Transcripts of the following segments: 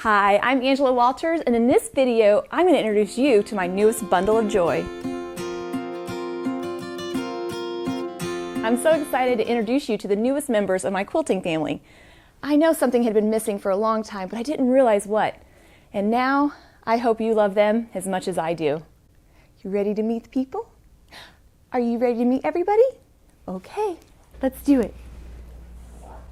Hi, I'm Angela Walters, and in this video, I'm going to introduce you to my newest bundle of joy. I'm so excited to introduce you to the newest members of my quilting family. I know something had been missing for a long time, but I didn't realize what. And now, I hope you love them as much as I do. You ready to meet the people? Are you ready to meet everybody? Okay, let's do it.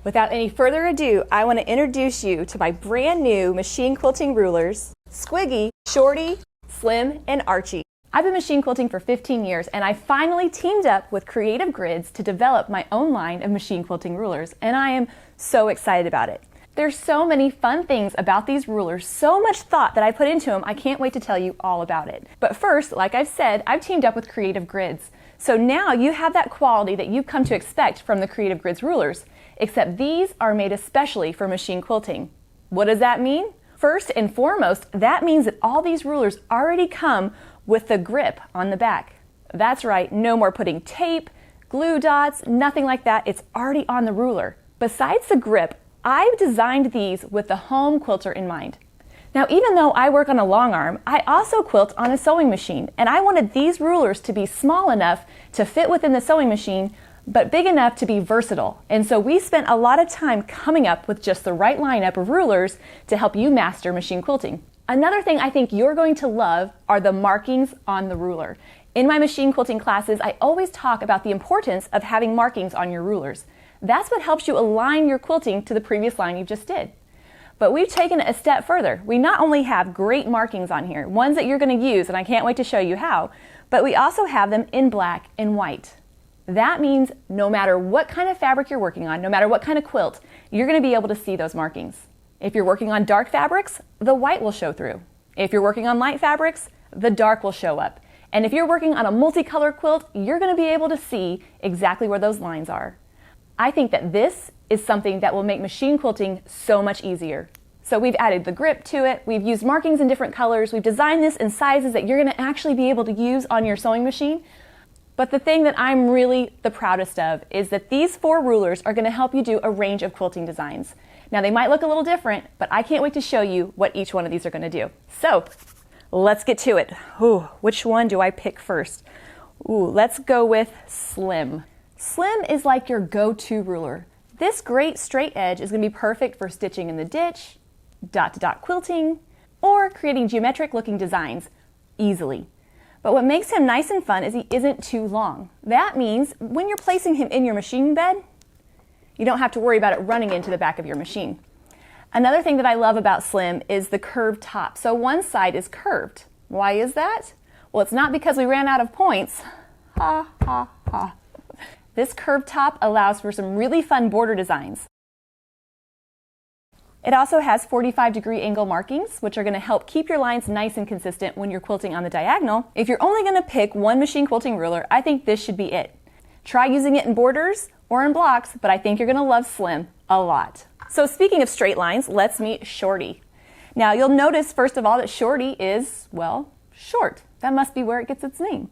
Without any further ado, I want to introduce you to my brand new machine quilting rulers, Squiggy, Shorty, Slim, and Archie. I've been machine quilting for 15 years, and I finally teamed up with Creative Grids to develop my own line of machine quilting rulers, and I am so excited about it. There's so many fun things about these rulers, so much thought that I put into them, I can't wait to tell you all about it. But first, like I've said, I've teamed up with Creative Grids. So now you have that quality that you've come to expect from the Creative Grids rulers, except these are made especially for machine quilting. What does that mean? First and foremost, that means that all these rulers already come with the grip on the back. That's right, no more putting tape, glue dots, nothing like that. It's already on the ruler. Besides the grip, I've designed these with the home quilter in mind. Now, even though I work on a long arm, I also quilt on a sewing machine, and I wanted these rulers to be small enough to fit within the sewing machine, but big enough to be versatile. And so we spent a lot of time coming up with just the right lineup of rulers to help you master machine quilting. Another thing I think you're going to love are the markings on the ruler. In my machine quilting classes, I always talk about the importance of having markings on your rulers. That's what helps you align your quilting to the previous line you just did. But we've taken it a step further. We not only have great markings on here, ones that you're going to use, and I can't wait to show you how, but we also have them in black and white. That means no matter what kind of fabric you're working on, no matter what kind of quilt, you're going to be able to see those markings. If you're working on dark fabrics, the white will show through. If you're working on light fabrics, the dark will show up. And if you're working on a multicolor quilt, you're going to be able to see exactly where those lines are. I think that this is something that will make machine quilting so much easier. So we've added the grip to it, we've used markings in different colors, we've designed this in sizes that you're going to actually be able to use on your sewing machine. But the thing that I'm really the proudest of is that these 4 rulers are going to help you do a range of quilting designs. Now they might look a little different, but I can't wait to show you what each one of these are going to do. So let's get to it. Ooh, which one do I pick first? Ooh, let's go with Slim. Slim is like your go-to ruler. This great straight edge is going to be perfect for stitching in the ditch, dot-to-dot quilting, or creating geometric looking designs easily. But what makes him nice and fun is he isn't too long. That means when you're placing him in your machine bed, you don't have to worry about it running into the back of your machine. Another thing that I love about Slim is the curved top. So one side is curved. Why is that? Well, it's not because we ran out of points. Ha, ha, ha. This curved top allows for some really fun border designs. It also has 45-degree angle markings, which are going to help keep your lines nice and consistent when you're quilting on the diagonal. If you're only going to pick one machine quilting ruler, I think this should be it. Try using it in borders or in blocks, but I think you're going to love Slim a lot. So speaking of straight lines, let's meet Shorty. Now you'll notice first of all that Shorty is, well, short. That must be where it gets its name.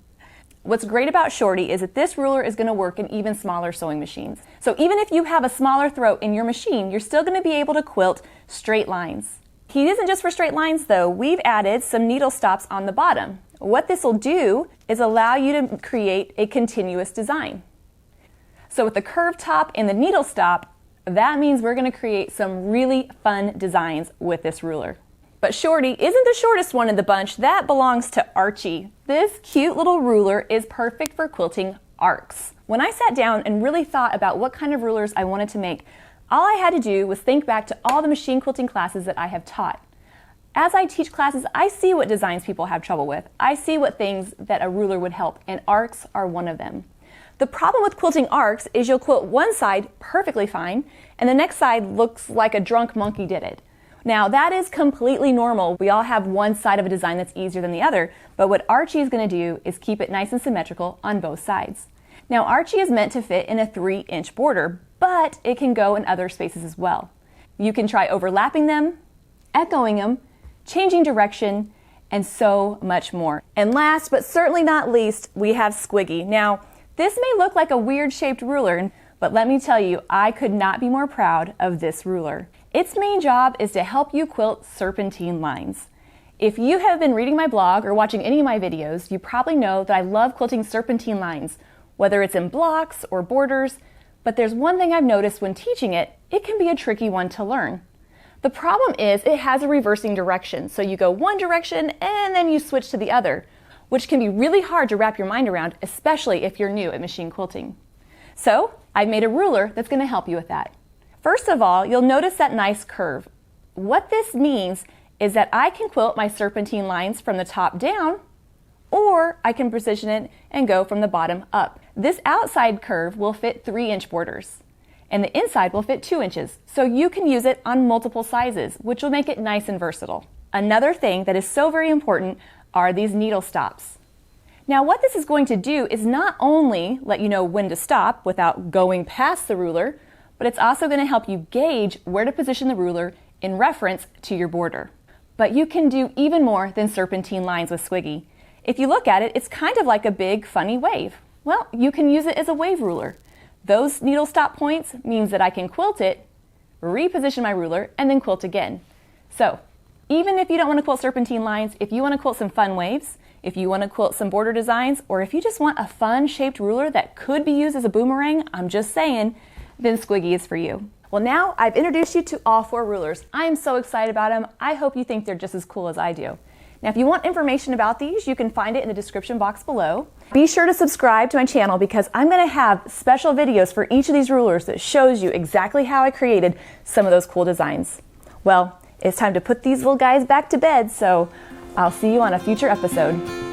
What's great about Shorty is that this ruler is going to work in even smaller sewing machines. So even if you have a smaller throat in your machine, you're still going to be able to quilt straight lines. He isn't just for straight lines though. We've added some needle stops on the bottom. What this will do is allow you to create a continuous design. So with the curved top and the needle stop, that means we're going to create some really fun designs with this ruler. But Shorty isn't the shortest one in the bunch. That belongs to Archie. This cute little ruler is perfect for quilting arcs. When I sat down and really thought about what kind of rulers I wanted to make, all I had to do was think back to all the machine quilting classes that I have taught. As I teach classes, I see what designs people have trouble with. I see what things that a ruler would help, and arcs are one of them. The problem with quilting arcs is you'll quilt one side perfectly fine, and the next side looks like a drunk monkey did it. Now that is completely normal. We all have one side of a design that's easier than the other, but what Archie is going to do is keep it nice and symmetrical on both sides. Now Archie is meant to fit in a 3-inch border, but it can go in other spaces as well. You can try overlapping them, echoing them, changing direction, and so much more. And last but certainly not least, we have Squiggy. Now this may look like a weird shaped ruler, but let me tell you, I could not be more proud of this ruler. Its main job is to help you quilt serpentine lines. If you have been reading my blog or watching any of my videos, you probably know that I love quilting serpentine lines, whether it's in blocks or borders, but there's one thing I've noticed when teaching it, it can be a tricky one to learn. The problem is it has a reversing direction, so you go one direction and then you switch to the other, which can be really hard to wrap your mind around, especially if you're new at machine quilting. So I've made a ruler that's going to help you with that. First of all, you'll notice that nice curve. What this means is that I can quilt my serpentine lines from the top down, or I can precision it and go from the bottom up. This outside curve will fit 3-inch borders, and the inside will fit 2 inches, so you can use it on multiple sizes, which will make it nice and versatile. Another thing that is so very important are these needle stops. Now what this is going to do is not only let you know when to stop without going past the ruler, but it's also going to help you gauge where to position the ruler in reference to your border. But you can do even more than serpentine lines with Squiggy. If you look at it, it's kind of like a big funny wave. Well, you can use it as a wave ruler. Those needle stop points means that I can quilt it, reposition my ruler, and then quilt again. So even if you don't want to quilt serpentine lines, if you want to quilt some fun waves, if you want to quilt some border designs, or if you just want a fun shaped ruler that could be used as a boomerang, I'm just saying, then Squiggy is for you. Well, now I've introduced you to all 4 rulers. I am so excited about them. I hope you think they're just as cool as I do. Now, if you want information about these, you can find it in the description box below. Be sure to subscribe to my channel because I'm going to have special videos for each of these rulers that shows you exactly how I created some of those cool designs. Well, it's time to put these little guys back to bed, so I'll see you on a future episode.